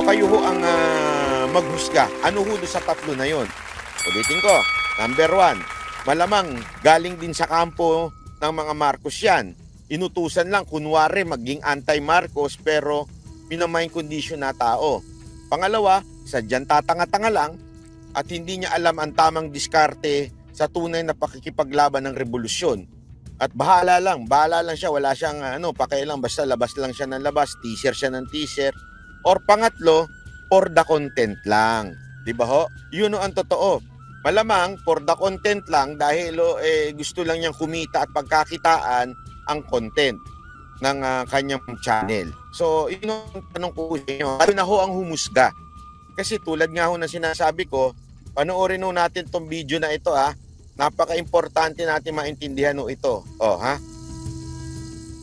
kayo ho ang maghusga. Ano ho doon sa tatlo na yon? Ulitin ko, number 1, malamang galing din sa kampo ng mga Marcos yan. Inutusan lang, kunwari maging anti-Marcos pero minamain condition na tao. Pangalawa, sadyang tatanga-tanga lang at hindi niya alam ang tamang diskarte sa tunay na pakikipaglaban ng revolusyon. At bahala lang siya, wala siyang pakialam, basta labas lang siya ng labas, teaser siya ng teaser. Or pangatlo, for the content lang. Di ba ho? Yun ang totoo. Malamang for the content lang dahil gusto lang niyang kumita at pagkakitaan ang content ng kanyang channel. So, yun ang tanong ko sa inyo. Ano na ho ang humusga? Kasi tulad nga ho na sinasabi ko, panoorin ho natin tong video na ito Napaka-importante natin maintindihan ito.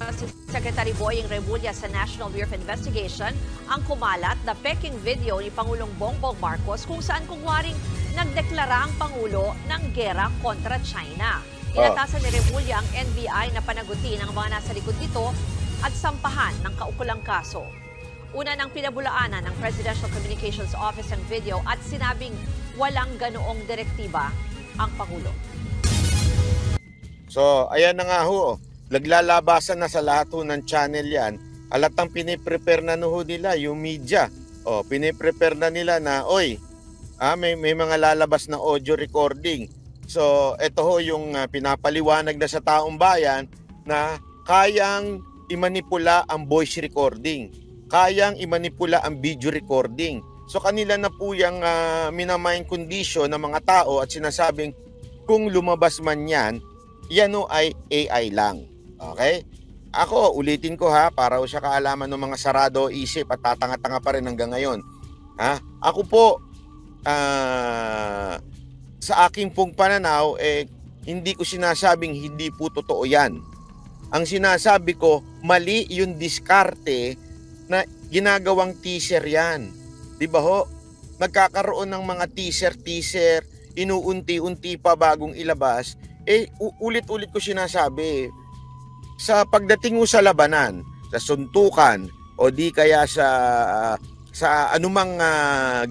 Si Secretary Boying Remulla sa National Bureau of Investigation ang kumalat na peking video ni Pangulong Bongbong Marcos kung saan kunwaring nagdeklara ang Pangulo ng gera kontra China. Inatasan ni Remulla ang NBI na panagutin ang mga nasa likod nito at sampahan ng kaukulang kaso. Una nang pinabulaanan ng Presidential Communications Office ang video at sinabing walang ganoong direktiba ang Pangulo. So, ayan na nga ho. Naglalabasan na sa lahat ho ng channel yan. Alatang piniprepare na ho nila yung media. Piniprepare na nila na, may mga lalabas na audio recording. So, ito ho yung pinapaliwanag na sa taong bayan na kayang imanipula ang voice recording. Kayang imanipula ang video recording. So kanila na po yung minamain condition ng mga tao at sinasabing kung lumabas man yan ay AI lang. Okay? Ako, ulitin ko para siya kaalaman ng mga sarado isip at tatanga-tanga pa rin hanggang ngayon. Ako po, sa aking pong pananaw, hindi ko sinasabing hindi po totoo yan. Ang sinasabi ko, mali yung diskarte na ginagawang teaser yan. Di ba ho? Nagkakaroon ng mga teaser, inuunti-unti pa bagong ilabas. Ulit-ulit ko sinasabi, sa pagdating mo sa labanan, sa suntukan, o di kaya sa anumang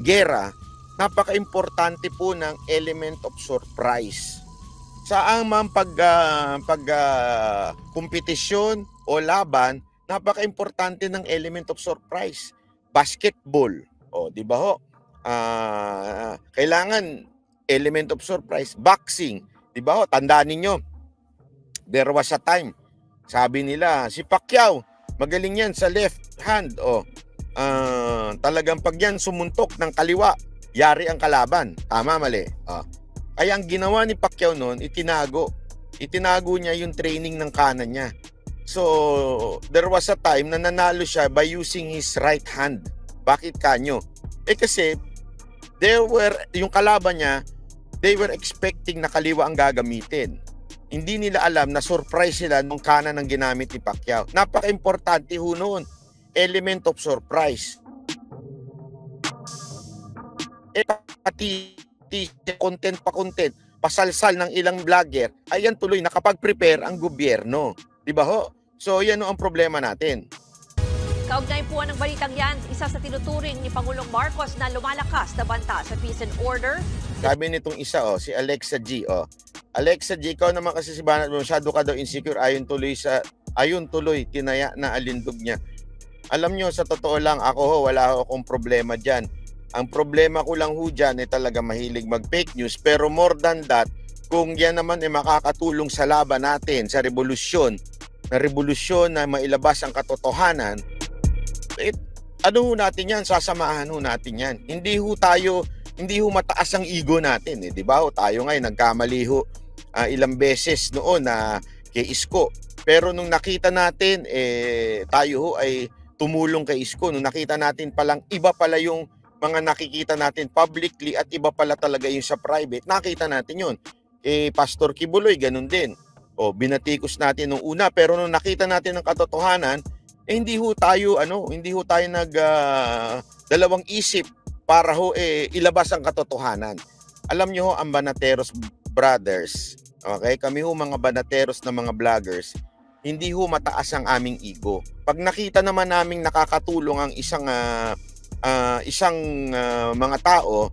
gera, napaka-importante po ng element of surprise. Sa ang kompetisyon o laban, napaka-importante ng element of surprise. Basketball, di ba ho? Kailangan element of surprise. Boxing, di ba ho? Tandaan ninyo, there was a time, sabi nila, si Pacquiao, magaling yan sa left hand. Talagang pag yan sumuntok ng kaliwa, yari ang kalaban. Tama, mali? Kaya ang ginawa ni Pacquiao noon, itinago niya yung training ng kanan niya. So, there was a time na nanalo siya by using his right hand. Bakit kanyo? Kasi, yung kalaban niya, they were expecting na kaliwa ang gagamitin. Hindi nila alam na surprise sila nung kanan ang ginamit ni Pacquiao. Napaka-importante ho noon. Element of surprise. Pati content, pasalsal ng ilang vlogger, ayan tuloy nakapag-prepare ang gobyerno. Diba ho? So yan ang problema natin. Kaugnay po ng balitang yan, isa sa tinuturing ni Pangulong Marcos na lumalakas na banta sa peace and order. Sabi nitong isa, si Alexa G. Alexa G, ikaw naman kasi si Banat, masyado ka daw insecure, ayon tuloy, tinaya na alindog niya. Alam nyo, sa totoo lang, wala akong problema dyan. Ang problema ko lang dyan talaga mahilig mag-fake news, pero more than that, kung yan naman makakatulong sa laban natin, sa revolusyon na mailabas ang katotohanan, natin yan, sasamahan natin yan. Hindi mataas ang ego natin. Di ba? Tayo ngayon, nagkamali ilang beses noon kay Isko. Pero nung nakita natin, tayo ay tumulong kay Isko. Nung nakita natin palang iba pala yung mga nakikita natin publicly at iba pala talaga yung sa private, nakita natin yun. Pastor Kibuloy, ganun din. Binatikos natin nung una, pero nung nakita natin ang katotohanan, hindi tayo dalawang isip para ilabas ang katotohanan. Alam nyo ang Banateros brothers, okay? Kami mga Banateros na mga vloggers, hindi mataas ang aming ego. Pag nakita naman naming nakakatulong ang isang isang mga tao,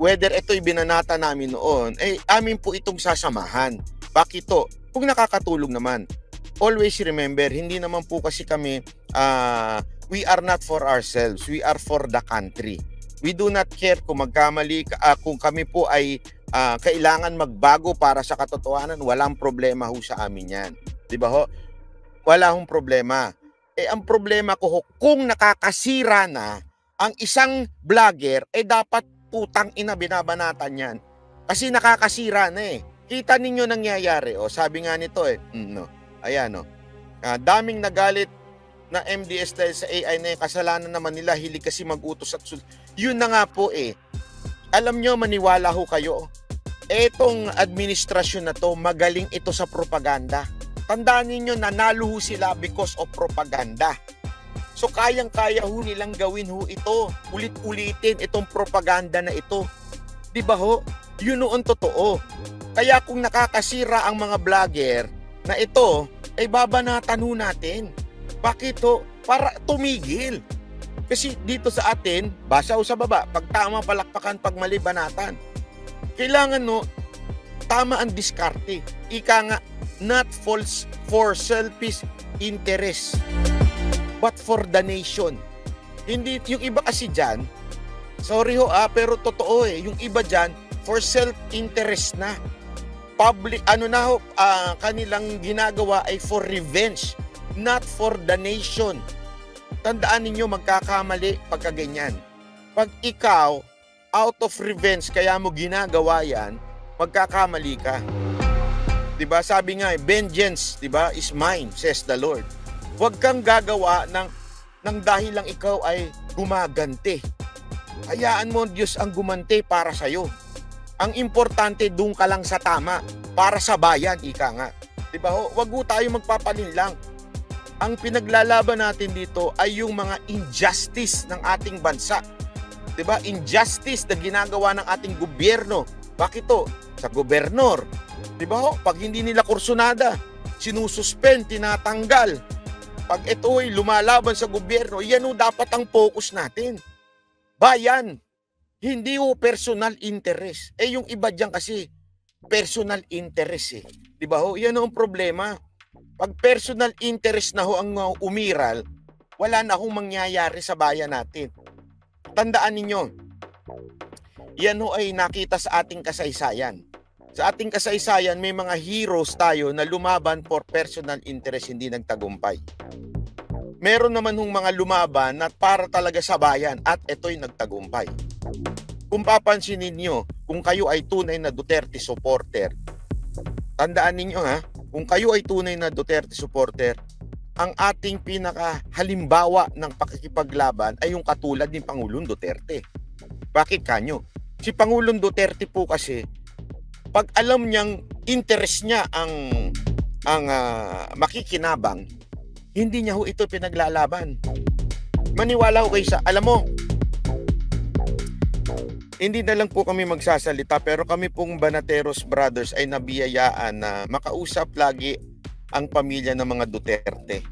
whether ito'y binanata namin noon, amin po itong sasamahan. Bakit to? Kung nakakatulong naman, always remember, hindi naman po kasi kami, we are not for ourselves, we are for the country. We do not care kung magkamali, kung kami po ay kailangan magbago para sa katotohanan, walang problema ho sa amin yan. Di ba ho? Wala hong problema. Ang problema ko ho, kung nakakasira na ang isang vlogger, dapat putang ina binabanatan yan. Kasi nakakasira na eh. Kita ninyo nangyayari. Sabi nga nito no. Ayan daming nagalit na MDS dahil sa AI na yung kasalanan naman nila, hilig kasi mag-utos at yun na nga po Alam nyo, maniwala ho kayo. Etong administrasyon na to, magaling ito sa propaganda. Tandaan ninyo, nanalo ho sila because of propaganda. So kayang-kaya ho nilang gawin ho ito. Ulit-ulitin itong propaganda na ito. Di ba ho? Yun noon totoo. Kaya kung nakakasira ang mga vlogger na ito, babanatan ho natin. Bakit ho? Para tumigil. Kasi dito sa atin, basa ho sa baba, pag tama palakpakan, pag mali banatan. Kailangan tama ang diskarte. Ika nga, not false for selfish interest, but for the nation. Hindi, yung iba kasi dyan, sorry ho pero totoo yung iba dyan, for self-interest na. Public, kanilang ginagawa ay for revenge, not for the nation. Tandaan ninyo, magkakamali pagka ganyan. Pag ikaw, out of revenge, kaya mo ginagawa yan, magkakamali ka. Diba? Sabi nga, vengeance, diba, is mine, says the Lord. Huwag kang gagawa ng dahil lang ikaw ay gumaganti. Hayaan mo Diyos ang gumanti para sa'yo. Ang importante, doon ka lang sa tama, para sa bayan, ika nga. Diba? Huwag mo tayo magpapalinlang. Ang pinaglalaban natin dito ay yung mga injustice ng ating bansa. Diba? Injustice na ginagawa ng ating gobyerno. Bakit to? Sa gobernor. Diba? Pag hindi nila kursunada, sinususpend, tinatanggal. Pag ito ay lumalaban sa gobyerno, yan dapat ang focus natin. Bayan. Hindi personal interest. Yung iba dyan kasi, personal interest Diba ho? Yan ang problema. Pag personal interest na ho ang umiral, wala na hong mangyayari sa bayan natin. Tandaan ninyo, yan ho ay nakita sa ating kasaysayan. Sa ating kasaysayan, may mga heroes tayo na lumaban for personal interest, hindi nagtagumpay. Meron naman hong mga lumaban na para talaga sa bayan at ito'y nagtagumpay. Kung papansinin nyo, kung kayo ay tunay na Duterte supporter, tandaan ninyo kung kayo ay tunay na Duterte supporter, ang ating pinakahalimbawa ng pakikipaglaban ay yung katulad ni Pangulong Duterte. Bakit kanyo? Si Pangulong Duterte po kasi, pag alam niyang interest niya ang makikinabang, hindi niya ho ito pinaglalaban. Maniwala ho kayo alam mo, hindi na lang po kami magsasalita, pero kami pong Banateros Brothers ay nabiyayaan na makausap lagi ang pamilya ng mga Duterte.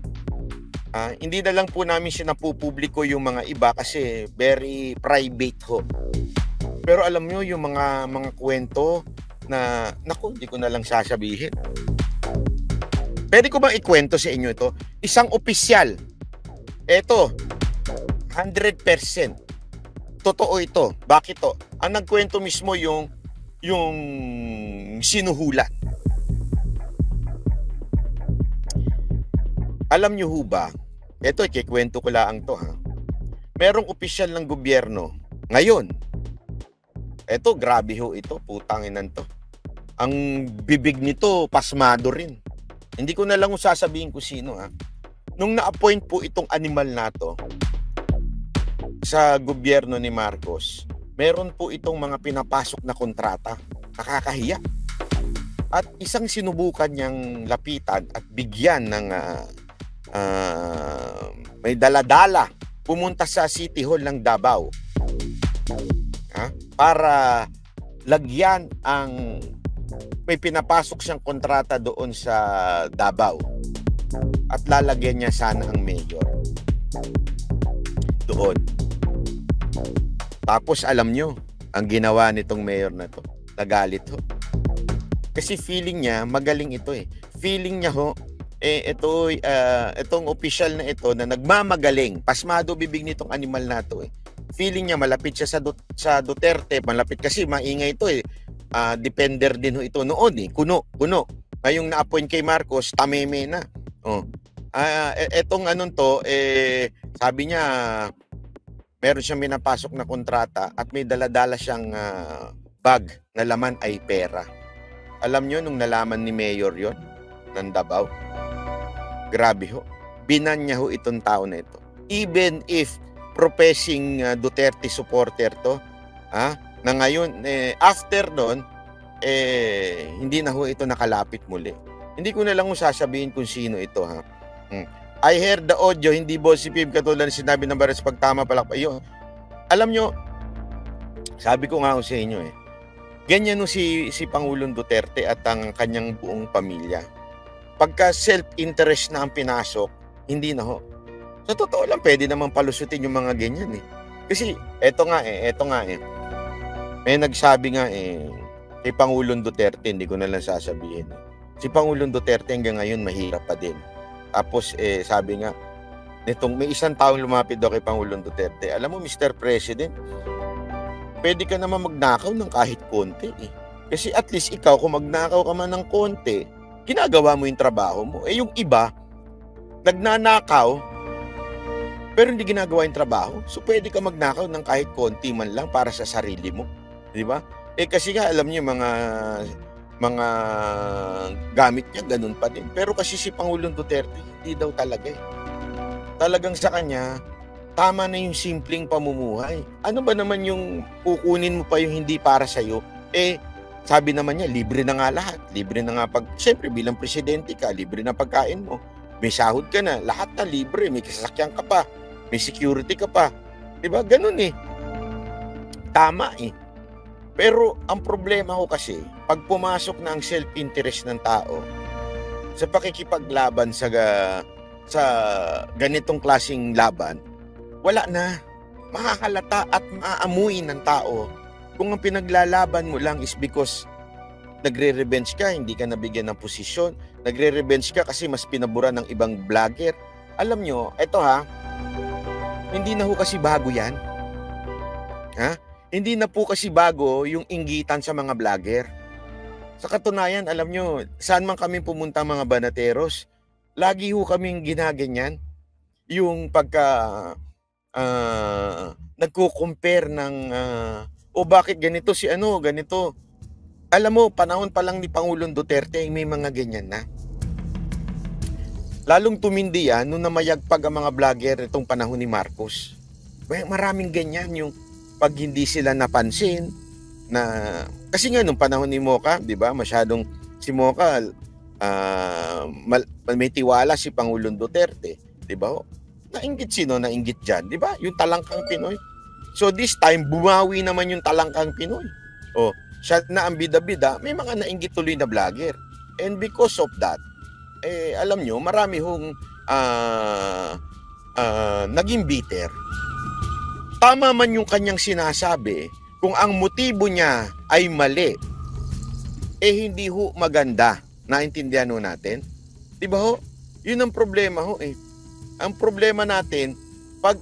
Hindi na lang po namin sinapupubliko yung mga iba kasi very private ho. Pero alam nyo yung mga kwento na, naku, hindi ko na lang sasabihin. Pwede ko bang ikwento sa inyo ito? Isang opisyal. Eto, 100%. Totoo ito. Bakit to? Ang nagkwento mismo yung sinuhulan. Alam nyo ho ba, ito ikikwento ko lang to Merong opisyal ng gobyerno ngayon. Ito, grabe ho ito, putanginan to. Ang bibig nito, pasmado rin. Hindi ko na lang sasabihin ko sino Nung na-appoint po itong animal na to, sa gobyerno ni Marcos, meron po itong mga pinapasok na kontrata. Nakakahiya. At isang sinubukan niyang lapitan at bigyan ng may daladala, pumunta sa City Hall ng Davao para lagyan ang may pinapasok siyang kontrata doon sa Davao at lalagyan niya sana ang mayor doon. Tapos alam nyo, ang ginawa nitong mayor na to, nagalit ho. Kasi feeling niya, magaling ito eh. Feeling niya ho, itong official na ito na nagmamagaling, pasmado bibig nitong animal na to eh. Feeling niya malapit siya sa Duterte, malapit kasi maingay ito eh. Defender din ho ito noon eh, kuno. Ngayong na-appoint kay Marcos, tameme na. Etong anong to, sabi niya, meron siyang minapasok na kontrata at may daladala siyang bag na laman ay pera. Alam nyo, nung nalaman ni Mayor yon ng Davao, grabe ho, binan niya ho itong tao na ito. Even if professing Duterte supporter to, na ngayon, after doon, hindi na ho ito nakalapit muli. Hindi ko na lang sasabihin kung sino ito, ha. I heard the audio, hindi Bossy Pib katulad na sinabi ng Baras pagtama palak. Ayun. Alam nyo, sabi ko nga ho sa inyo ganyan no si Pangulong Duterte at ang kanyang buong pamilya. Pagka self-interest na ang pinasok, hindi na ho. Sa totoo lang, pwede naman palusutin yung mga ganyan eh. Kasi, eto nga. May nagsabi nga kay Pangulong Duterte, hindi ko na lang sasabihin. Si Pangulong Duterte hanggang ngayon mahirap pa din. Tapos sabi nga, may isang taong lumapit daw kay Pangulong Duterte. Alam mo, Mr. President, pwede ka naman magnakaw ng kahit konti eh. Kasi at least ikaw, kung magnakaw ka man ng konti, ginagawa mo yung trabaho mo. Yung iba, nagnanakaw, pero hindi ginagawa yung trabaho. So pwede ka magnakaw ng kahit konti man lang para sa sarili mo. Di ba? Kasi nga, alam niyo, mga gamit niya, ganun pa din. Pero kasi si Pangulong Duterte, hindi daw talaga eh. Talagang sa kanya, tama na yung simpleng pamumuhay. Ano ba naman yung kukunin mo pa yung hindi para sa'yo? Sabi naman niya, libre na nga lahat. Libre na nga siyempre bilang presidente ka, libre na pagkain mo. May sahod ka na, lahat na libre. May kasasakyan ka pa, may security ka pa. Diba? Ganun eh. Tama eh. Pero ang problema ko kasi, pag pumasok na ang self-interest ng tao sa pakikipaglaban sa ganitong klaseng laban, wala na. Makakalata at maaamuin ng tao kung ang pinaglalaban mo lang is because nagre-revenge ka, hindi ka nabigyan ng posisyon, nagre-revenge ka kasi mas pinabura ng ibang vlogger. Alam nyo, eto hindi na ho kasi bago yan. Hindi na po kasi bago yung inggitan sa mga vlogger. Sa katunayan, alam nyo, saan man kami pumunta mga banateros, lagi ho kaming ginaganyan. Yung pagka nagko-compare ng bakit ganito si ganito. Alam mo, panahon pa lang ni Pangulong Duterte may mga ganyan na. Lalong tumindi yan nung namayagpag ang mga vlogger itong panahon ni Marcos. Maraming ganyan yung pag hindi sila napansin na kasi nga nung panahon ni Mocha, 'di ba? Masyadong si Mocha may tiwala si Pangulong Duterte, 'di ba? Nainggit nainggit diyan, 'di ba? Yung talangkang Pinoy. So this time bumawi naman yung talangkang Pinoy. Siya na ang bida-bida, may mga nainggit tuloy na vlogger. And because of that, alam nyo, marami hong naging bitter. Tama man yung kanyang sinasabi, kung ang motibo niya ay mali, hindi ho maganda. Naintindihan ho natin? Diba ho? Yun ang problema ho eh. Ang problema natin, pag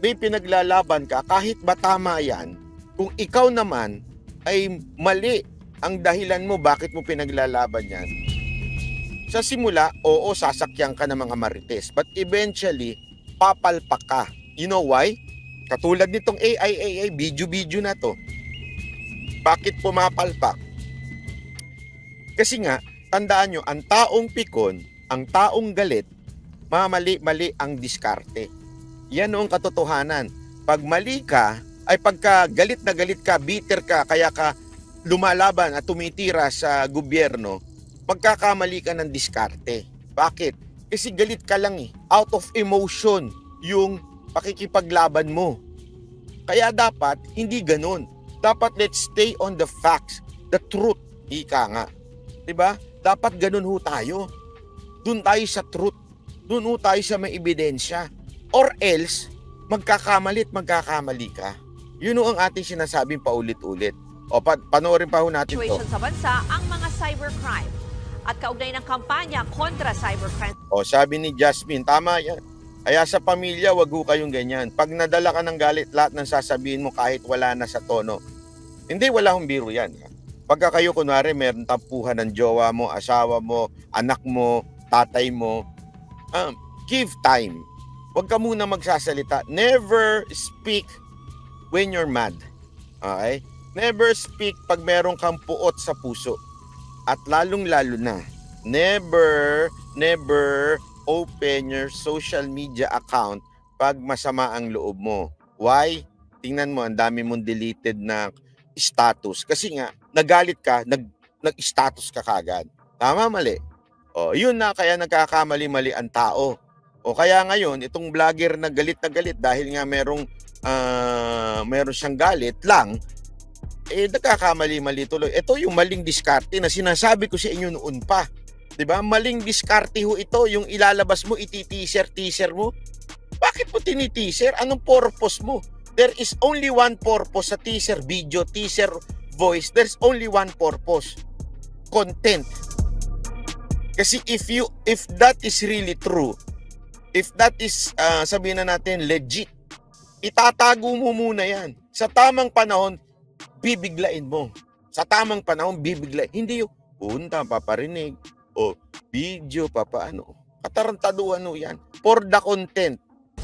may pinaglalaban ka, kahit ba tama yan, kung ikaw naman ay mali ang dahilan mo bakit mo pinaglalaban yan, sa simula, oo, sasakyan ka ng mga marites. But eventually, papalpak ka. You know why? Katulad nitong AI, video na to. Bakit pumapalpak? Kasi nga, tandaan nyo, ang taong pikon, ang taong galit, mamali-mali ang diskarte. Yan ang katotohanan. Pag mali ka, ay pagka galit na galit ka, bitter ka, kaya ka lumalaban at tumitira sa gobyerno, magkakamali ka ng diskarte. Bakit? Kasi galit ka lang eh. Out of emotion yung pakikipaglaban mo. Kaya dapat, hindi ganun. Dapat let's stay on the facts, the truth. Ika nga. Diba? Dapat ganun ho tayo. Doon tayo sa truth. Doon ho tayo sa may ebidensya. Or else, magkakamali ka. Yun ang ating sinasabing paulit-ulit. O, panoorin pa ho natin to. Situation sa bansa ang mga cybercrime at kaugnay ng kampanya kontra cybercrime. O, sabi ni Jasmine, tama yan. Kaya sa pamilya, wag ho kayong ganyan. Pag nadala ka ng galit, lahat ng sasabihin mo kahit wala na sa tono. Hindi, wala hong biro yan. Pagka kayo, kunwari, meron tampuhan ng jowa mo, asawa mo, anak mo, tatay mo, give time. Huwag ka muna magsasalita. Never speak when you're mad. Okay? Never speak pag meron kang puot sa puso. At lalong-lalo na, never open your social media account pag masama ang loob mo. Why? Tingnan mo, ang dami mong deleted na status. Kasi nga, nagalit ka, nag-status ka kagad. Tama, mali? O, yun na, kaya nagkakamali-mali ang tao. O kaya ngayon, itong vlogger na galit dahil nga meron siyang galit lang, nagkakamali-mali tuloy. Ito yung maling diskarte na sinasabi ko sa inyo noon pa. 'Di ba? Maling diskarte ho ito, yung ilalabas mo, teaser mo. Bakit mo tiniteaser? Anong purpose mo? There is only one purpose sa teaser video, teaser voice. There's only one purpose. Content. Kasi if that is really true, if that is sabihin na natin legit, itatago mo muna 'yan. Sa tamang panahon, bibiglain mo. Sa tamang panahon, bibiglain. Hindi yung punta, paparinig, o video, papaano. Katarantaduhan mo yan. For the content.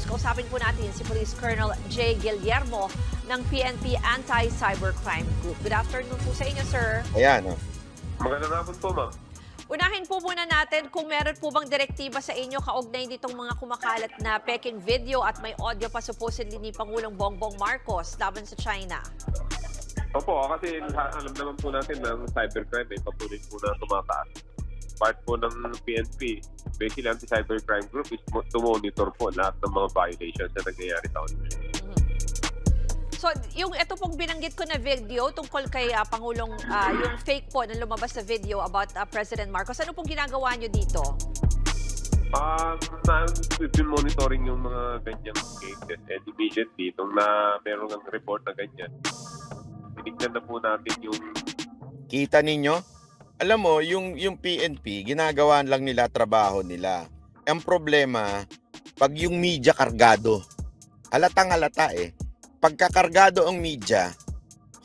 Kausapin po natin si Police Colonel J. Guillermo ng PNP Anti-Cybercrime Group. Good afternoon po sa inyo, sir. Ayan. Magandang hapon po, ma'am. Unahin po muna natin kung meron po bang direktiba sa inyo kaugnay nitong mga kumakalat na peking video at may audio pa supposedly ni Pangulong Bongbong Marcos laban sa China. Opo, kasi alam naman po natin na cybercrime ay patuloy po na tumataas. Part po ng PNP, basically Anti-Cybercrime Group, is to monitor po lahat ng mga violations na nangyayari taon. So, ito pong binanggit ko na video tungkol kay Pangulong, yung fake po na lumabas na video about President Marcos, ano pong ginagawa nyo dito? We've been monitoring yung mga ganyang cases and immediately, nung na meron ng report na ganyan, tinignan na po natin yung... Kita ninyo? Alam mo, yung PNP, ginagawa lang nila trabaho nila. Ang problema, pag yung media kargado, halatang-halata eh. Pagkakargado ang media,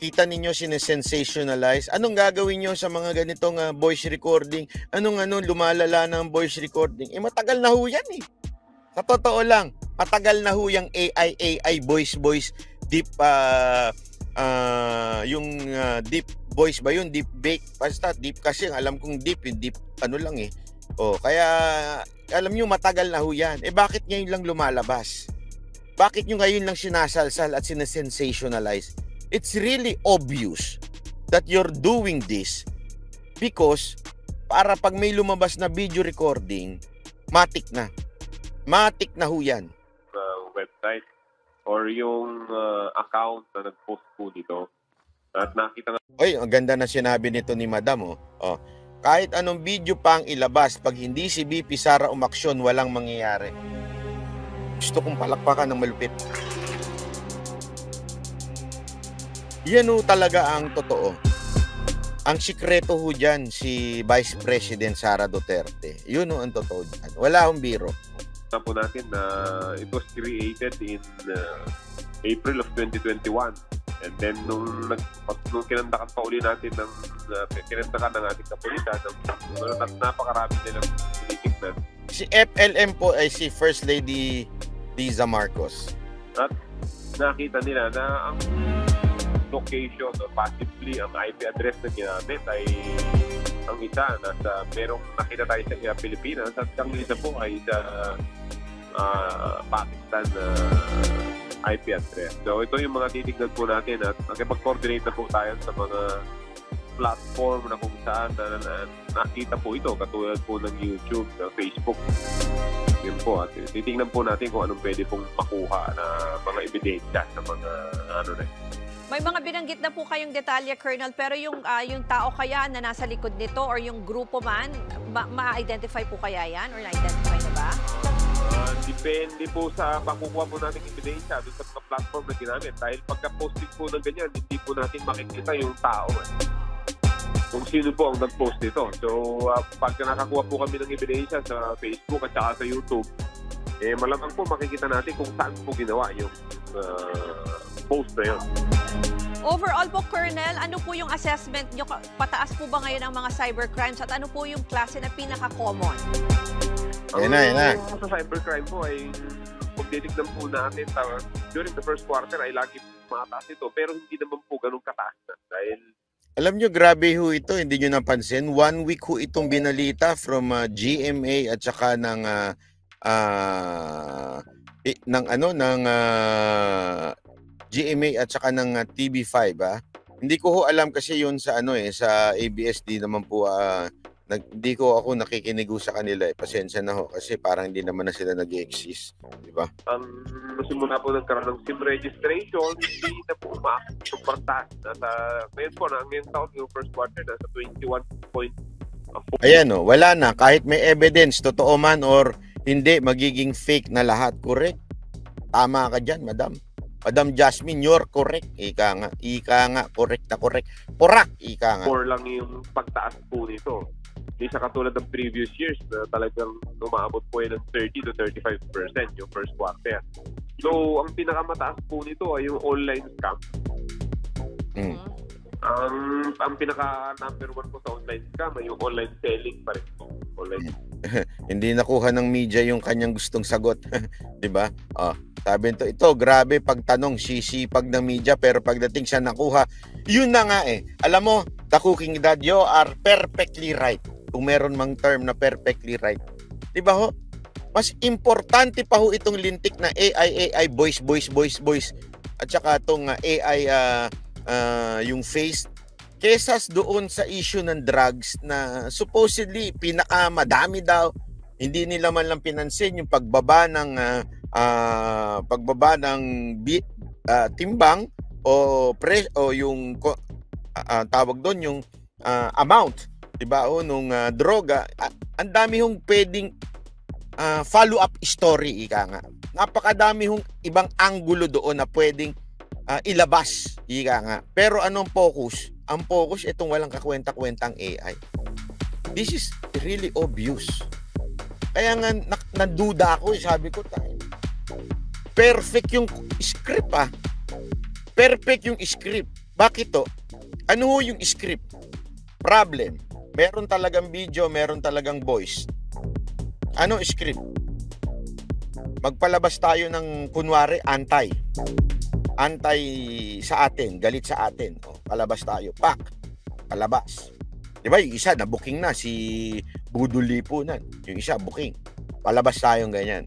kita ninyo sinesensationalize. Anong gagawin nyo sa mga ganitong voice recording? Anong lumalala ng voice recording? Matagal na ho yan eh. Sa totoo lang, matagal na ho yung AI, voice, deep, deep voice ba yun? Deep bake? Basta deep kasi, alam kong deep, yung deep lang eh. Kaya, alam nyo, matagal na ho yan. Bakit ngayon lang lumalabas? Bakit nyo ngayon lang sinasalsal at sinesensationalize? It's really obvious that you're doing this because para pag may lumabas na video recording, matik na. Matik na ho yan. Website or yung account na nag-post po dito. At nakita nga... Oy, ang ganda na sinabi nito ni Madam. Kahit anong video pang ilabas, pag hindi si BP Sara umaksyon, walang mangyayari. Gusto kong palakpakan ng malupit. Yan ho talaga ang totoo. Ang sikreto ho dyan, si Vice President Sara Duterte. Yun ho ang totoo dyan. Wala akong biro. Na po natin na it was created in April of 2021. And then, nung kinandakan pa uli natin kinandakan ng ating kapulisan, napakarami nilang tinitignan. Si FLM po ay si First Lady Liza Marcos. At nakita nila na ang location o possibly ang IP address na ginamit ay ang isa nasa merong nakita tayo sa Pilipinas at ang isa po ay sa Pakistan IP address. So ito yung mga titignan po natin at makipag-coordinate na po tayo sa mga platform na kung saan nakita po ito katulad po ng YouTube, ng Facebook. Yun po at titignan po natin kung anong pwede pong makuha na mga ebidensya sa mga May mga binanggit na po kayong detalye, Colonel, pero yung tao kaya na nasa likod nito or yung grupo man, ma-identify po kaya yan or na-identify na ba? Depende po sa makukuha po natin ebidensya doon sa mga platform na ginamit. Dahil pagka-posting po ng ganyan, hindi po natin makikita yung tao. Kung sino po ang nag-post nito. So, pagka nakakuha po kami ng ebidensya sa Facebook at saka sa YouTube, malamang po makikita natin kung saan po ginawa yung post na yun. Overall po, Colonel, ano po yung assessment nyo? Pataas po ba ngayon ang mga cybercrimes at ano po yung klase na pinaka-common? Yan na. Sa cybercrime po ay kung titignan po natin during the first quarter ay lagi mataas ito pero hindi naman po ganun kataas na dahil alam nyo, grabe ho ito, hindi nyo napansin. 1 week ho itong binalita from GMA at saka ng GMA at saka ng TV5. Hindi ko ho alam kasi yun sa sa ABS-D naman po. Hindi ko ako nakikinig sa kanila. Pasensya na ho kasi parang hindi naman na sila nag-exist. Diba? Simula po nagkaroon ng SIM registration, hindi na po umaakit. Ngayon po, ngayong taon, yung first quarter, nasa 21.4. Ayan o, wala na. Kahit may evidence, totoo man or hindi, magiging fake na lahat. Correct? Tama ka dyan, madam. Madam Jasmine, you're correct. Ika nga, correct na correct. Porak, ika nga. 4 lang yung pagtaas po nito. Hindi siya katulad ng previous years na talagang umaabot po yun ng 30 to 35% yung first quarter. So, ang pinakamataas po nito ay yung online scam. Ang pinaka number 1 po sa online scam ay yung online selling pa rin po. Hindi nakuha ng media yung kanyang gustong sagot. Diba? Sabi ito, grabe pagtanong, sisipag ng media pero pagdating sa nakuha, yun na nga Alam mo, the cooking dad, you are perfectly right. Kung meron mang term na perfectly right. Diba ho? Mas importante pa ho itong lintik na AI, voice. At saka itong AI, yung face, kesa doon sa issue ng drugs na supposedly pinakamadami daw. Hindi nila man lang pinansin yung pagbaba ng timbang o yung tawag doon yung amount, diba, nung droga. Ang dami hong pwedeng follow-up story, ika nga. Napakadami hong ibang anggulo doon na pwedeng ilabas, ika nga. Pero anong focus? Ang focus itong walang kakwenta-kwentang AI. This is really obvious. Kaya nga naduda ako, sabi ko perfect yung script Perfect yung script. Bakit to? Ano ho yung script? Problem. Meron talagang video, meron talagang voice. Ano script? Magpalabas tayo ng kunwari anti sa atin, galit sa atin. Palabas tayo. Palabas. Diba yung isa na booking na, si Budol Lipunan. Yung isa booking. Palabas tayong ganyan.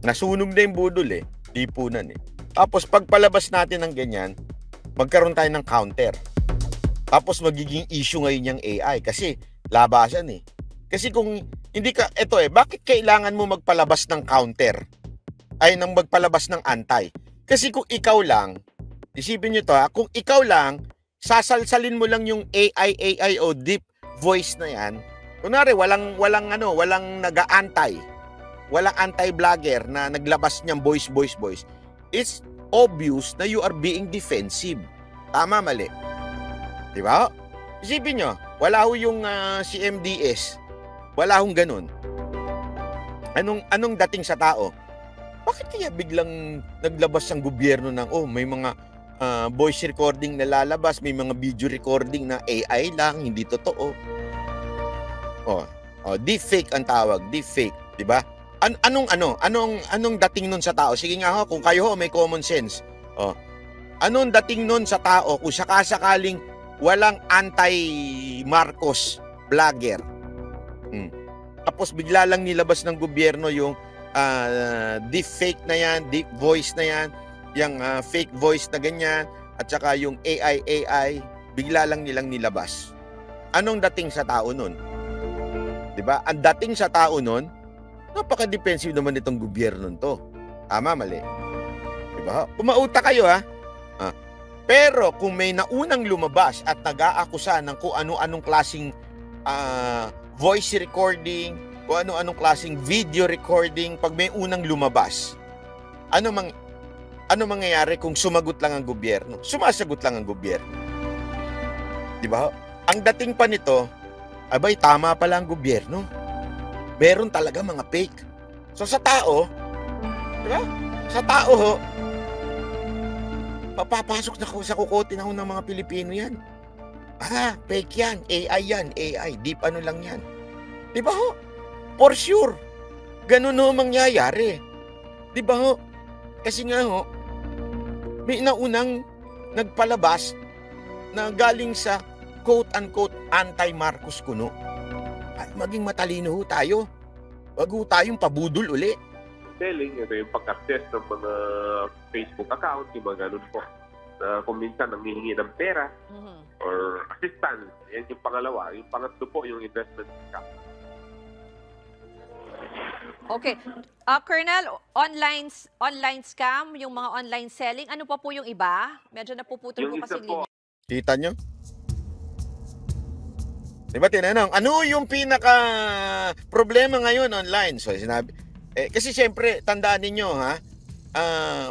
Nasunog na yung Budol Lipunan Tapos pagpalabas natin ng ganyan, magkaroon tayo ng counter. Tapos magiging issue ngayon yung AI kasi labasan Kasi kung hindi ka, bakit kailangan mo magpalabas ng counter? Nang magpalabas ng anti? Kasi kung ikaw lang, isipin nyo to kung ikaw lang, sasalsalin mo lang yung AI o deep voice na yan, kunwari walang nag-aantay, walang anti-vlogger na naglabas niyang voice, it's obvious na you are being defensive. Tama, mali? Diba? Isipin nyo, wala ho yung CMDS, wala hong ganun. Anong dating sa tao? Bakit kaya biglang naglabas ang gobyerno ng may mga voice recording na lalabas, may mga video recording na AI lang, hindi totoo. Deepfake ang tawag, deepfake, 'di ba? Anong dating nun sa tao? Sige nga ho, kung kayo may common sense. Anong dating nun sa tao kung sakasakaling walang anti-Marcos vlogger? Tapos bigla lang nilabas ng gobyerno yung deepfake na yan, deep voice na yan, yung fake voice na ganyan, at saka yung AI, bigla lang nilang nilabas. Anong dating sa tao nun? Diba? Ang dating sa tao nun, napaka-defensive naman itong gobyerno to. Tama, mali? Diba? Pumauta kayo Pero kung may naunang lumabas at nag-aakusa ng kung ano-anong klaseng voice recording, kung ano-anong klaseng video recording pag may unang lumabas. Ano mangyayari kung sumagot lang ang gobyerno? Sumasagot lang ang gobyerno. Di ba? Ang dating pa nito, abay, tama pala ang gobyerno. Meron talaga mga fake. So sa tao, di ba? Sa tao ho, papapasok na sa kukote na ho ng mga Pilipino yan. Fake yan, AI yan, AI, deep ano lang yan. Di ba ho? For sure. Ganun ho mangyayari. Di ba ho? Kasi nga ho, may naunang nagpalabas na galing sa quote-unquote anti-Marcos kuno. At maging matalino ho tayo. Wag ho tayong pabudol uli. Selling, ito yung pag-access ng mga Facebook account, yung mga ganun po. Kung minsan nanghihingi ng pera or assistance, yan yung pangalawa. Yung pangatlo po, yung investment scam. Okay. Colonel, online scam, yung mga online selling, ano pa po yung iba? Medyo napuputol Yung po kasi isa po, linya. Kita nyo? Diba tinanong, ano yung pinaka problema ngayon online? So sinabi, kasi siyempre, tandaan ninyo ha,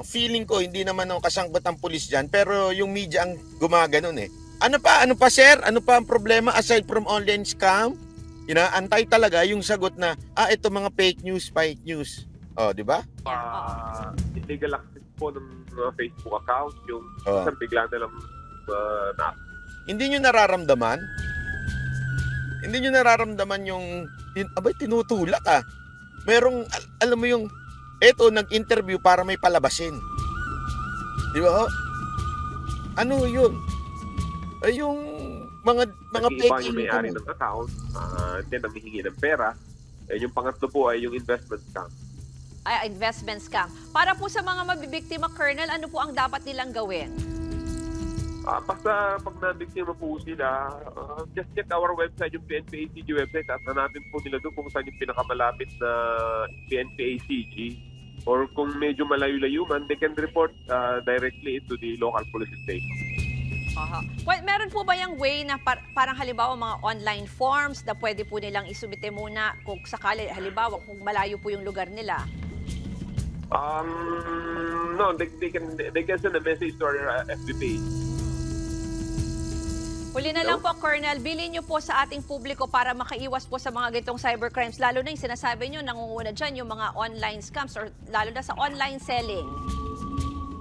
feeling ko hindi naman ako kasangkot ang pulis dyan, pero yung media ang gumaganon eh. Ano pa sir? Ano pa ang problema aside from online scam? Inaantay talaga yung sagot na, ito mga fake news. Oh, di ba? Illegal access po ng Facebook account, yung isang bigla na lang Hindi nyo nararamdaman? Hindi nyo nararamdaman yung, tinutulak Merong, alam mo yung, nag-interview para may palabasin. Di ba? Ano yun? Ay, yung mga iba yung may-ari ng account, then nanghihingi ng pera. Yung pangatlo po ay yung investment scam. Investment scam. Para po sa mga mabibiktima, Colonel, ano po ang dapat nilang gawin? Basta pag nabiktima po sila, just check our website, yung PNP-ACG website, at hanapin po nila doon kung saan yung pinakamalapit na PNP-ACG. Or kung medyo malayo-layo man, they can report directly into the local police station. Well, meron po ba yung way na parang halimbawa mga online forms na pwede po nilang isubite muna kung sakali, halimbawa kung malayo po yung lugar nila? No, they can send a message to our FB page. Huli na lang po, Colonel, bilhin niyo po sa ating publiko para makaiwas po sa mga gitong cybercrimes, lalo na yung sinasabi niyo, nangunguna dyan yung mga online scams or lalo na sa online selling.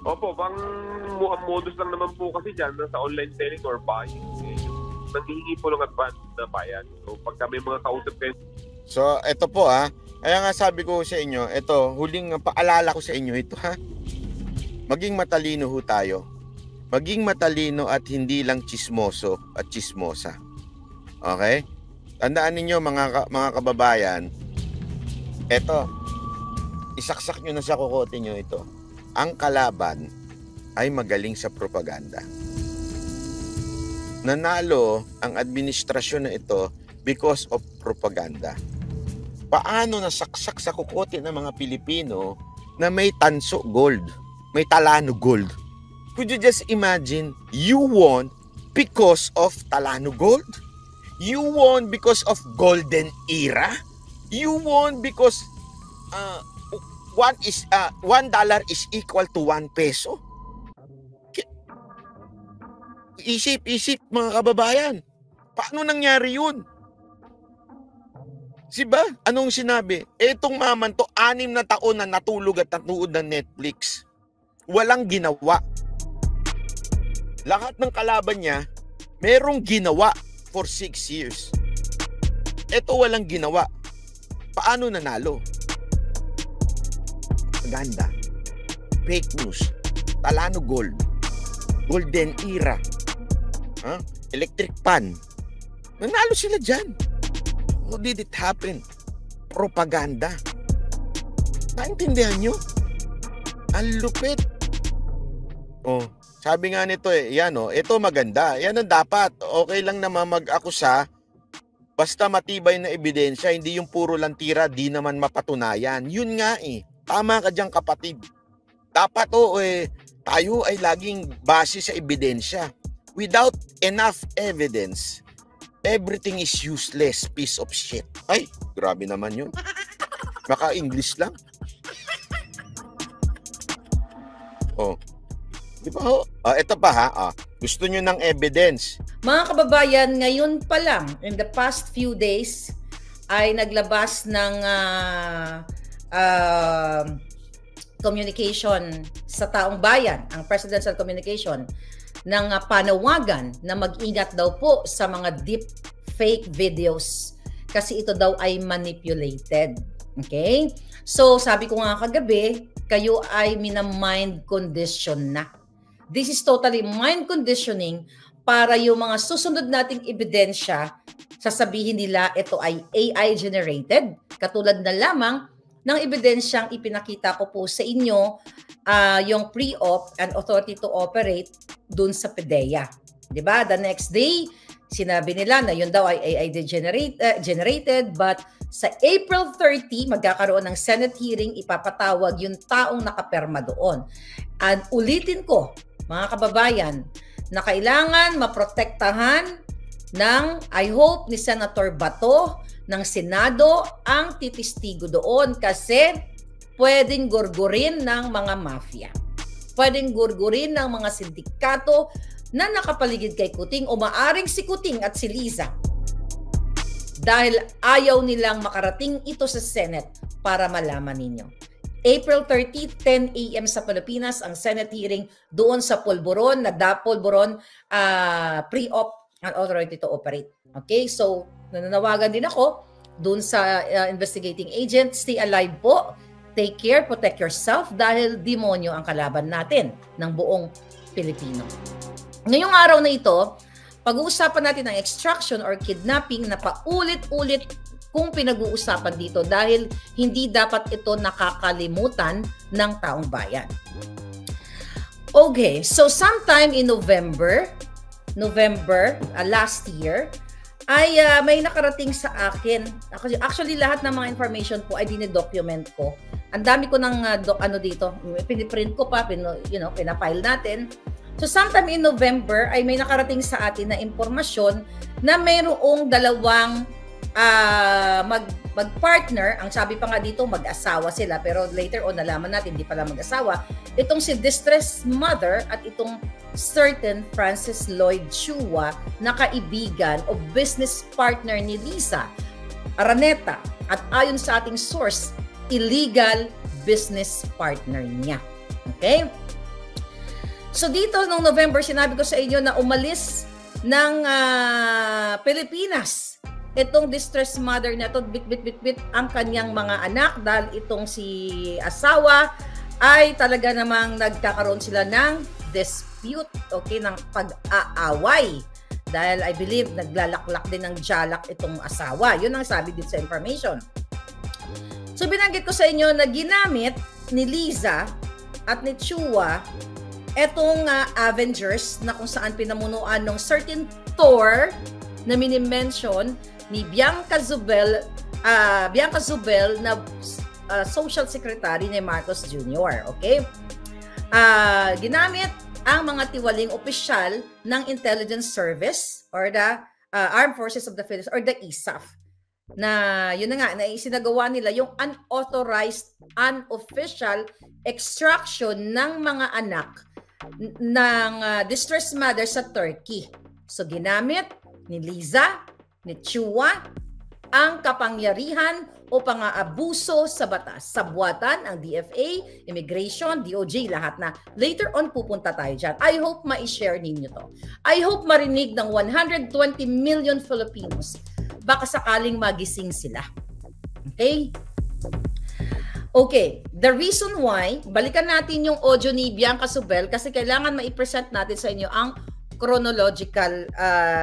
Opo, ang modus lang naman po kasi dyan sa online selling or buying. Nanghihingi po ng advance na bayan. So, pagka may mga kausap kayo. So, ito po kaya nga sabi ko sa inyo, ito, huling paalala ko sa inyo ito Maging matalino ho tayo. Maging matalino at hindi lang chismoso at chismosa. Okay? Tandaan ninyo mga kababayan, ito, isaksak nyo na sa kokote nyo ito. Ang kalaban ay magaling sa propaganda. Nanalo ang administrasyon na ito because of propaganda. Paano nasaksak sa kokote ng mga Pilipino na may tanso gold, may talano gold? Could you just imagine, you won because of talano gold? You won because of golden era? You won because $1 is equal to 1 peso? Isip mga kababayan. Paano nangyari yun? Siba? Anong sinabi? Etong maman to, 6 na taon na natulog at natuod ng Netflix. Walang ginawa. Lahat ng kalaban niya, merong ginawa for 6 years. Ito walang ginawa. Paano nanalo? Propaganda. Fake news. Talano gold. Golden era. Electric pan. Nanalo sila dyan. How did it happen? Propaganda. Naintindihan nyo? Ang lupit. Sabi nga nito ito maganda. Yan ang dapat. Okay lang naman mag-akusa basta matibay na ebidensya, hindi yung puro lang tira, di naman mapatunayan. Yun nga Tama ka dyan kapatid. Dapat tayo ay laging base sa ebidensya. Without enough evidence, Everything is useless, piece of shit. Ay, grabe naman yun. Baka English lang. Oh. Di ba ho? Ito pa ha. Gusto nyo ng evidence. Mga kababayan, ngayon pa lang, in the past few days, ay naglabas ng communication sa taong bayan, ang presidential communication, ng panawagan na mag-ingat daw po sa mga deep fake videos kasi ito daw ay manipulated. Okay? So, sabi ko nga kagabi, kayo ay mina-mind condition na. This is totally mind conditioning para yung mga susunod nating ebidensya, sasabihin nila ito ay AI generated, katulad na lamang ng ebidensyang ipinakita ko po sa inyo, yung pre-op and authority to operate dun sa PDEA. Diba? The next day, sinabi nila na yun daw ay AI generated, but sa April 30, magkakaroon ng Senate hearing, ipapatawag yung taong nakaperma doon. And ulitin ko, mga kababayan, na kailangan maprotektahan ng, I hope, ni Senator Bato, ng Senado, ang titistigo doon kasi pwedeng gurgurin ng mga mafia. Pwedeng gurgurin ng mga sindikato na nakapaligid kay Kuting o maaring si Kuting at si Liza. Dahil ayaw nilang makarating ito sa Senate para malaman ninyo. April 30, 10 a.m. sa Pilipinas, ang Senate hearing doon sa Polvoron, Polvoron pre-op and authority to operate. Okay, so nananawagan din ako doon sa investigating agent, stay alive po, take care, protect yourself dahil demonyo ang kalaban natin ng buong Pilipino. Ngayong araw na ito, pag-uusapan natin ang extraction or kidnapping na paulit-ulit kung pinag-uusapan dito dahil hindi dapat ito nakakalimutan ng taong bayan. Okay, so sometime in November last year, ay may nakarating sa akin. Actually, lahat ng mga information po ay dinidocument ko. Ang dami ko ng dito, piniprint ko pa, pinapile natin. So sometime in November ay may nakarating sa atin na impormasyon na mayroong dalawang mag-partner, ang sabi pa nga dito mag-asawa sila, pero later on nalaman natin hindi pala mag-asawa, itong si distressed mother at itong certain Francis Lloyd Chua na kaibigan o business partner ni Liza Araneta at ayon sa ating source, illegal business partner niya. Okay? So dito noong November, sinabi ko sa inyo na umalis ng Pilipinas itong distressed mother na ito, bit ang kanyang mga anak dahil itong si asawa ay talaga namang nagkakaroon sila ng dispute, okay, ng pag-aaway. Dahil I believe naglalaklak din ng jalak itong asawa. Yun ang sabi dito sa information. So binanggit ko sa inyo na ginamit ni Liza at ni Chua etong Avengers na kung saan pinamunuan ng certain tour na mini-mention ni Bianca Zubel na social secretary ni Marcos Jr. Okay? Ginamit ang mga tiwaling opisyal ng Intelligence Service or the Armed Forces of the Philippines or the ISAF na yun na nga, na isinagawa nila yung unauthorized, unofficial extraction ng mga anak ng distressed mother sa Turkey. So ginamit ni Liza, ni Chua, ang kapangyarihan o pang-aabuso sa batas. Sabuatan ang DFA, Immigration, DOJ, lahat na. Later on, pupunta tayo dyan. I hope ma-share ninyo to. I hope marinig ng 120 million Filipinos. Baka sakaling magising sila. Okay? Okay, the reason why, balikan natin yung audio ni Bianca Zubel kasi kailangan ma-present natin sa inyo ang chronological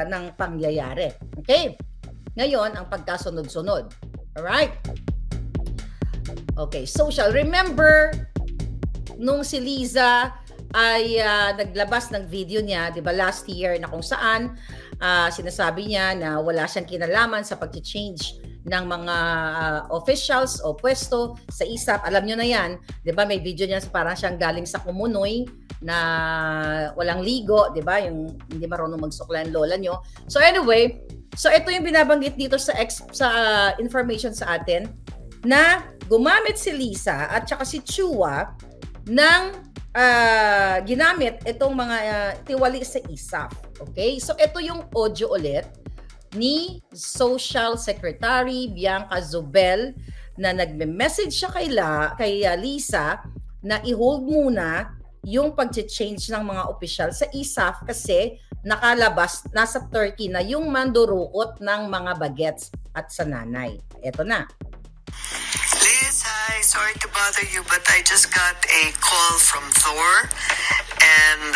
ng pangyayari. Okay? Ngayon, ang pagkasunod-sunod. Alright? Okay, social. Remember, nung si Liza ay naglabas ng video niya, di ba, last year na kung saan sinasabi niya na wala siyang kinalaman sa pag-change ng mga officials o pwesto sa ISAP. Alam nyo na yan, di ba? May video niya parang siyang galing sa Kumunoy na walang ligo, di ba? Yung hindi marunong magsukla ang lola nyo. So anyway, so ito yung binabanggit dito sa information sa atin na gumamit si Lisa at saka si Chua ng ginamit itong mga tiwali sa ISAF. Okay? So ito yung audio ulit ni Social Secretary Bianca Zobel na nagme-message siya kay Lisa na i-hold muna yung pag-change ng mga opisyal sa ISAF kasi nakalabas, nasa Turkey na yung mandurukot ng mga bagets at sa nanay. Ito na. Liz, hi. Sorry to bother you, but I just got a call from Thor, and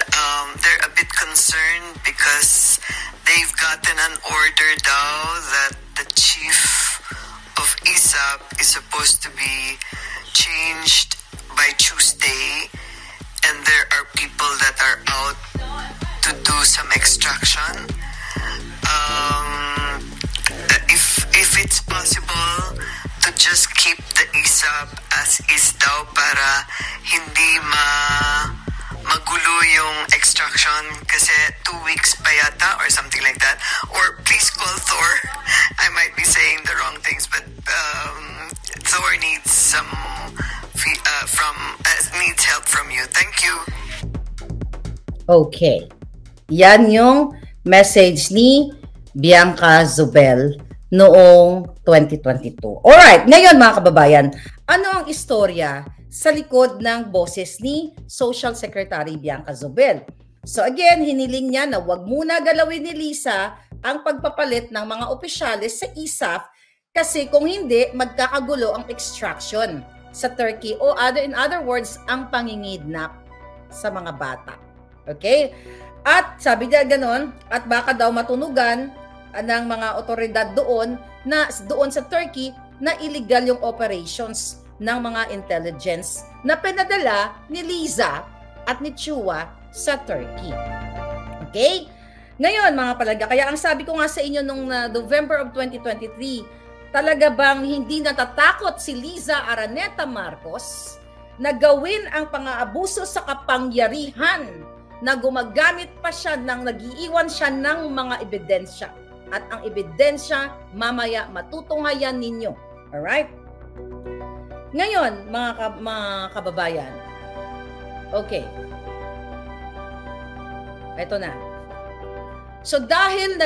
they're a bit concerned because they've gotten an order now that the chief of ISAP is supposed to be changed by Tuesday, and there are people that are out to do some extraction. If it's possible to just keep the ISAP as is daw para hindi magulo yung extraction kasi 2 weeks pa yata or something like that. Or please call Thor. I might be saying the wrong things, but Thor needs some needs help from you. Thank you. Okay. Yan yung message ni Bianca Zobel noong 2022. Alright, ngayon mga kababayan, ano ang istorya sa likod ng boses ni Social Secretary Bianca Zobel? So again, hiniling niya na wag muna galawin ni Lisa ang pagpapalit ng mga opisyalis sa ISAF kasi kung hindi, magkakagulo ang extraction sa Turkey o in other words, ang pangingidnap sa mga bata. Okay? At sabi niya gano'n, at baka daw matunugan ng mga otoridad doon sa Turkey na illegal yung operations ng mga intelligence na pinadala ni Liza at ni Chua sa Turkey. Okay? Ngayon mga palangga, kaya ang sabi ko nga sa inyo nung November of 2023, talaga bang hindi natatakot si Liza Araneta Marcos na gawin ang pang-aabuso sa kapangyarihan na gumagamit pa siya nag-iiwan siya ng mga ebidensya. At ang ebidensya, mamaya matutunghayan ninyo. Alright? Ngayon, mga kababayan. Okay. Ito na. So dahil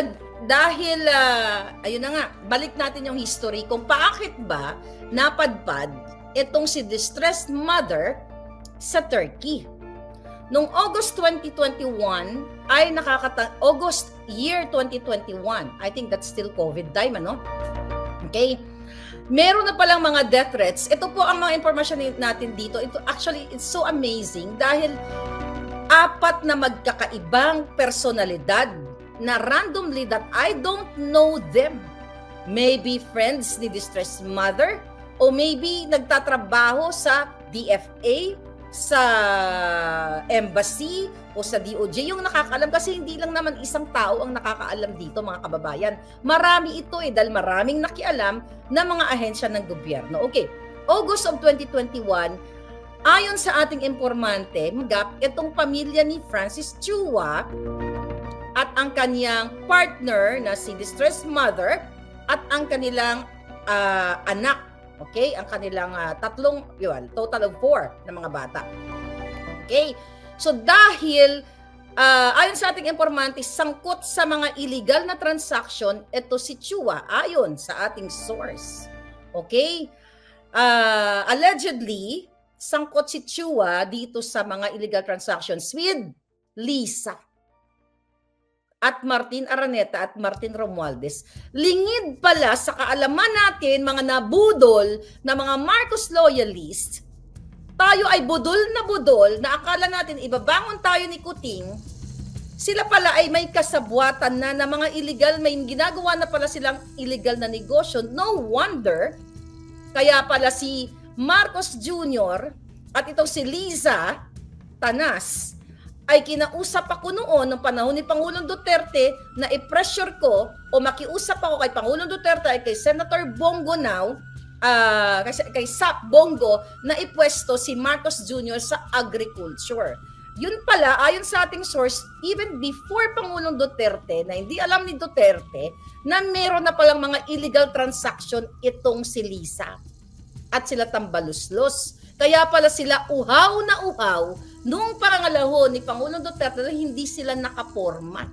ayun na nga, balik natin yung history kung bakit ba napadpad itong si distressed mother sa Turkey. Noong August 2021 ay August year 2021. I think that's still COVID time, ano? Okay? Meron na palang mga death threats. Ito po ang mga impormasyon natin dito. Ito actually, it's so amazing dahil 4 na magkakaibang personalidad na randomly that I don't know them. Maybe friends ni distressed mother o maybe nagtatrabaho sa DFA, sa embassy o sa DOJ yung nakakaalam kasi hindi lang naman isang tao ang nakakaalam dito mga kababayan. Marami ito dahil maraming nakialam na mga ahensya ng gobyerno. Okay, August of 2021, ayon sa ating informante, itong pamilya ni Francis Chua at ang kanyang partner na si distressed mother at ang kanilang anak. Okay? Ang kanilang total of 4 na mga bata. Okay? So dahil, ayon sa ating informante, sangkot sa mga illegal na transaction, ito si Chua, ayon sa ating source. Okay? Allegedly, sangkot si Chua dito sa mga illegal transactions with Lisa at Martin Araneta at Martin Romualdez. Lingid pala sa kaalaman natin, mga nabudol na mga Marcos loyalist, tayo ay budol na akala natin ibabangon tayo ni Kuting, sila pala ay may kasabwatan na mga illegal, may ginagawa na pala silang illegal na negosyo. No wonder, kaya pala si Marcos Jr. at itong si Liza Tanas ay kinausap ako noon ng panahon ni Pangulong Duterte na i-pressure ko o makiusap ako kay Pangulong Duterte ay kay Senator Bongo now, kay Sap Bongo na ipwesto si Marcos Jr. sa agriculture. Yun pala, ayon sa ating source, even before Pangulong Duterte, na hindi alam ni Duterte na meron na palang mga illegal transaction itong si Lisa at sila Tambaluslos. Kaya pala sila uhaw na uhaw nung pangalahon ni Pangulong Duterte na hindi sila nakaporma.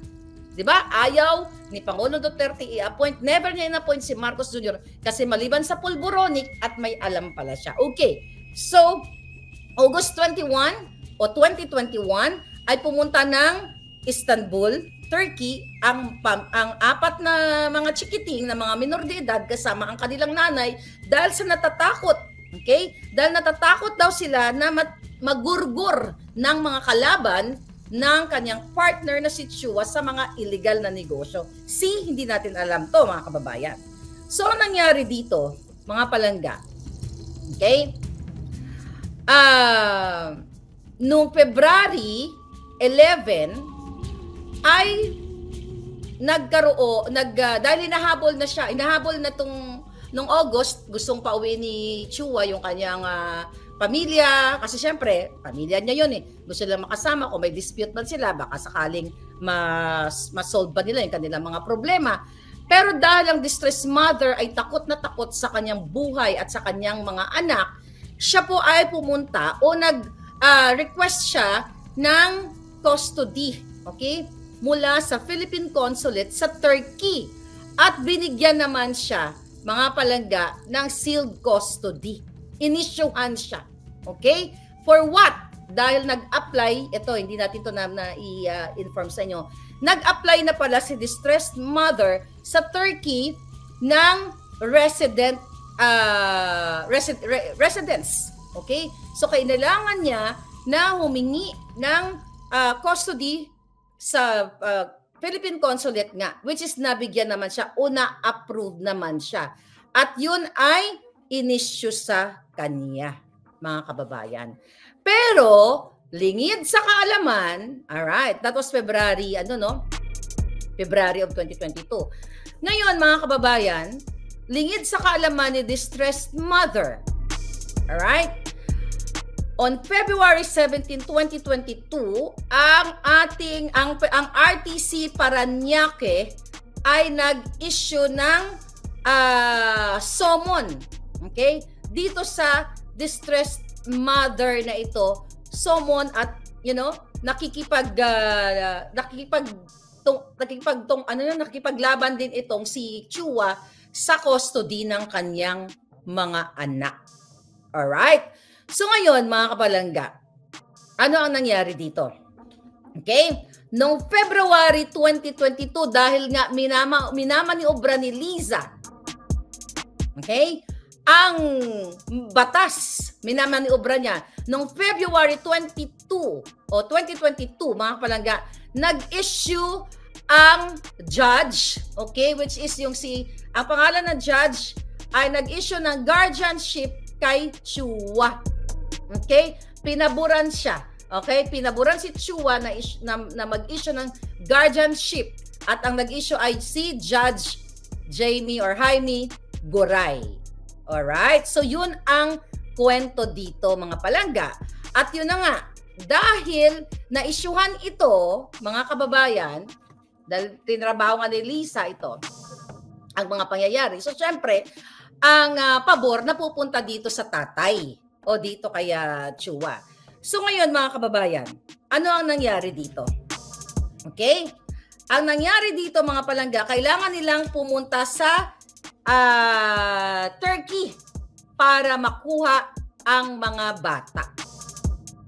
Diba? Ayaw ni Pangulong Duterte i-appoint. Never niya in-appoint si Marcos Jr. kasi maliban sa pulboronic at may alam pala siya. Okay. So, August 21 o 2021 ay pumunta ng Istanbul, Turkey, ang apat na mga chikiting na mga minor de edad kasama ang kanilang nanay dahil sa natatakot. Okay? Dahil natatakot daw sila na magurgur ng mga kalaban ng kanyang partner na si Chua sa mga illegal na negosyo. Hindi natin alam to mga kababayan. So, ang nangyari dito, mga palangga, okay? Noong February 11, ay dahil inahabol na siya, nung August, gustong pauwi ni Chua yung kanyang pamilya. Kasi syempre, pamilya niya yun eh. Gusto lang makasama. Kung may dispute man sila, baka sakaling ma-solve ba nila yung kanilang mga problema. Pero dahil ang distressed mother ay takot na takot sa kanyang buhay at sa kanyang mga anak, siya po ay pumunta o nag-request siya ng custody. Okay? Mula sa Philippine Consulate sa Turkey. At binigyan naman siya, mga palangga, ng sealed custody. Inisyuhan siya. Okay? For what? Dahil nag-apply, ito, hindi natin ito na i-inform sa inyo, nag-apply na pala si distressed mother sa Turkey ng residence. Okay? So, kailangan niya na humingi ng custody sa Philippine Consulate nga, which is nabigyan naman siya o na-approve naman siya. At yun ay in-issue sa kanya, mga kababayan. Pero, lingid sa kaalaman, alright, that was February, February of 2022. Ngayon, mga kababayan, lingid sa kaalaman ni distressed mother, alright, on February 17, 2022, ang RTC Parañaque ay nag-issue ng summon, okay? Dito sa distressed mother na ito, summon at nakikipaglaban din itong si Chua sa custody ng kanyang mga anak. Alright? So ngayon, mga kapalangga, ano ang nangyari dito? Okay? Noong February 2022, dahil nga minamaniobra ni Liza, okay? Ang batas, minamaniobra niya. Noong February 22 o 2022, mga kapalangga, nag-issue ang judge, okay? Which is ang pangalan ng judge ay nag-issue ng guardianship kay Chua. Okay? Pinaburan siya. Okay? Pinaburan si Chua na mag-issue ng guardianship. At ang nag-issue ay si Judge Jaime Goray. Alright? So, yun ang kwento dito, mga palangga. At yun na nga, dahil na-issuehan ito, mga kababayan, dahil tinrabaho nga ni Lisa ito, ang mga pangyayari. So, syempre, ang pabor na pupunta dito sa tatay o dito kaya Chua. So ngayon, mga kababayan, ano ang nangyari dito? Okay? Ang nangyari dito, mga palangga, kailangan nilang pumunta sa Turkey para makuha ang mga bata.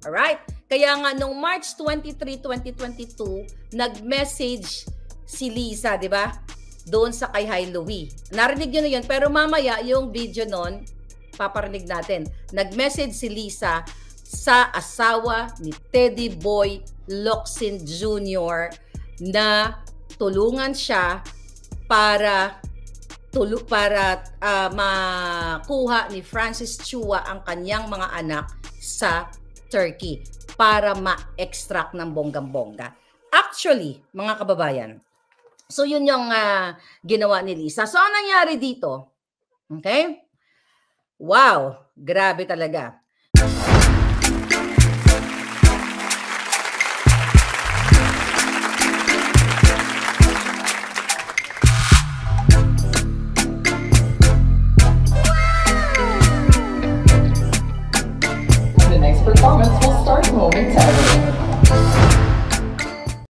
Alright? Kaya nga, noong March 23, 2022, nag-message si Lisa, di ba? Doon sa kay Louie. Narinig nyo na yun, pero mamaya yung video nun, paparinig natin. Nag-message si Lisa sa asawa ni Teddy Boy Locsin Jr. na tulungan siya para makuha ni Francis Chua ang kanyang mga anak sa Turkey. para ma-extract ng bonggang-bongga. Actually, mga kababayan, so yun yung ginawa ni Lisa. So ang nangyari dito, okay? Wow, grabe talaga.